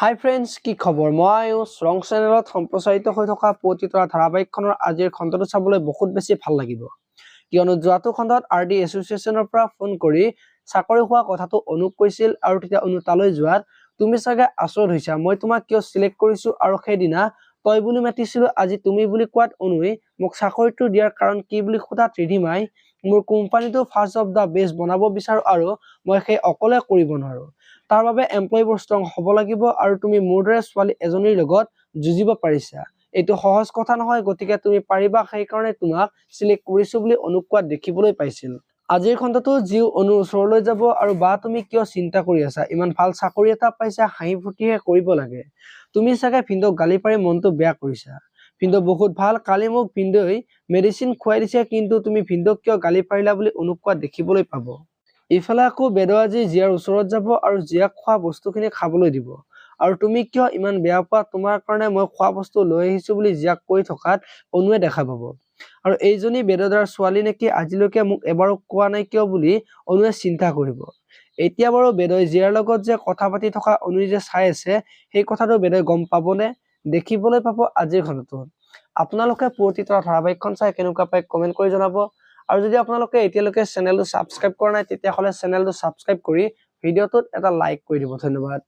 হাই friends, কি খবৰ? মই ৰং চেনেলত সম্প্ৰচাৰিত হৈ থকা পতিতৰা ধাৰাবাহিকখনৰ আজিৰ খণ্ডটো চাবলৈ বহুত বেছি ভাল লাগিব, কিয়নো যোৱাটো খণ্ডত আৰডি এছ'চিয়েশ্যনৰ পৰা ফোন কৰি চাকৰি হোৱা কথাটো অনুক কৈছিল আৰু তেতিয়া অনু তালৈ যোৱাত তুমি চাগে আচৰিত হৈছা, মই তোমাক কিয় চিলেক্ট কৰিছো আৰু সেইদিনা তই বুলি মাতিছিলো, আজি তুমি বুলি কোৱাত অনুই মোক চাকৰিটো দিয়াৰ কাৰণ কি বুলি সোধাত ৰিধিমাই মোৰ কোম্পানীটো ফাৰ্ষ্ট অফ দা বেষ্ট বনাব বিচাৰো আৰু মই সেই অকলে কৰিব নোৱাৰো, তাৰ বাবে এমপ্লয়ীবোৰ ষ্ট্ৰং হ'ব লাগিব আৰু তুমি মোৰ দৰে ছোৱালী এজনীৰ লগত যুঁজিব পাৰিছা, এইটো সহজ কথা নহয়, গতিকে তুমি পাৰিবা, সেইকাৰণে তোমাক চিলেক্ট কৰিছো বুলি অনুক কোৱাত দেখিবলৈ পাইছিল। আজিৰ খণ্ডটো জিউ অনুৰ ওচৰলৈ যাব আৰু বা তুমি কিয় চিন্তা কৰি আছা, ইমান ভাল চাকৰি এটা পাইছা, হাঁহি ফূৰ্তিহে কৰিব লাগে, তুমি চাগে ভিন্দক গালি পাৰি মনটো বেয়া কৰিছা, ভিন্দ বহুত ভাল, কালি মোক ভিন্দই মেডিচিন খুৱাই দিছে, কিন্তু তুমি ভিন্দক কিয় গালি পাৰিলা বুলি অনুক কোৱাত দেখিবলৈ পাব। ইফালে আকৌ বেদ আজি জিয়াৰ ওচৰত যাব আৰু জিয়াক খোৱা বস্তুখিনি খাবলৈ দিব আৰু তুমি কিয় ইমান বেয়া পোৱা, তোমাৰ কাৰণে মই খোৱা বস্তু লৈ আহিছো বুলি জিয়াক কৈ থকাত অনুৱে দেখা পাব আৰু এইজনী বেদদাৰ ছোৱালী নেকি, আজিলৈকে মোক এবাৰো কোৱা নাই কিয় বুলি অনুৱে চিন্তা কৰিব। এতিয়া বাৰু বেদই জিয়াৰ লগত যে কথা পাতি থকা অনুই যে চাই আছে, সেই কথাটো বেদই গম পাবনে, দেখিবলৈ পাব আজিৰ খণ্ডটোত। আপোনালোকে পতিতৰা ধাৰাবাহিকখন চাই কেনেকুৱা পায় কমেন্ট কৰি জনাব আৰু যদি আপোনালোকে এতিয়ালৈকে চেনেলটো ছাবস্ক্ৰাইব কৰা নাই তেতিয়াহ'লে চেনেলটো ছাবস্ক্ৰাইব কৰি ভিডিঅ'টোত এটা লাইক কৰি দিব। ধন্যবাদ।